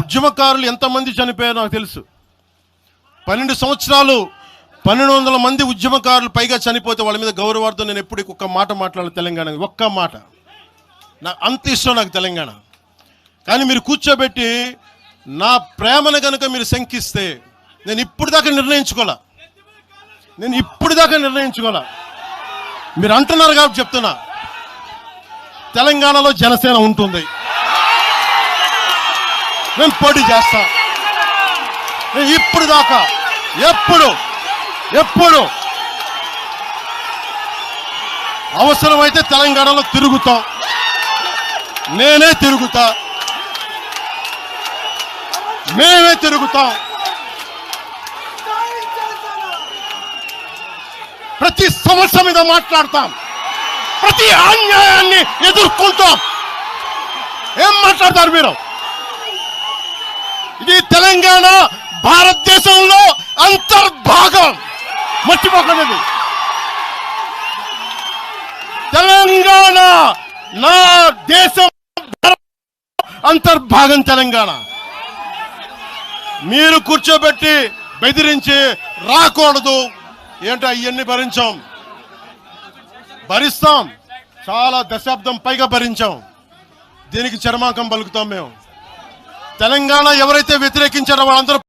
ఉద్యమకారులు ఎంతమంది చనిపోయారో నాకు తెలుసు. 12 సంవత్సరాలు 1200 మంది ఉద్యమకారులు పైగా చనిపోతే వాళ్ళ మీద గౌరవార్థం నేను ఎప్పుడు ఒక్క మాట మాట్లాడాలి తెలంగాణ, ఒక్క మాట. నాకు అంత ఇష్టం నాకు తెలంగాణ. కానీ మీరు కూర్చోబెట్టి నా ప్రేమను కనుక మీరు శంకిస్తే నేను ఇప్పుడు దాకా నిర్ణయించుకోలే. మీరు అంటున్నారు కాబట్టి చెప్తున్నా, తెలంగాణలో జనసేన ఉంటుంది, మేము పోటీ చేస్తాం. నేను ఇప్పుడు దాకా ఎప్పుడు అవసరమైతే తెలంగాణలో తిరుగుతాం, నేనే తిరుగుతా, మేమే తిరుగుతాం. ప్రతి సమస్య మీద మాట్లాడతాం, ప్రతి అన్యాయాన్ని ఎదుర్కొంటాం. ఏం మాట్లాడతారు మీరు? ఇది తెలంగాణ భారతదేశంలో అంతర్భాగం, మర్చిపోకండి. తెలంగాణ నా దేశం అంతర్భాగం తెలంగాణ. మీరు కూర్చోబెట్టి బెదిరించి రాకూడదు ఏంటో ఇవన్నీ భరిస్తాం. చాలా దశాబ్దం పైగా భరించాం. దీనికి చర్మాంకం పలుకుతాం మేము. తెలంగాణ ఎవరైతే వ్యతిరేకించారో వాళ్ళందరూ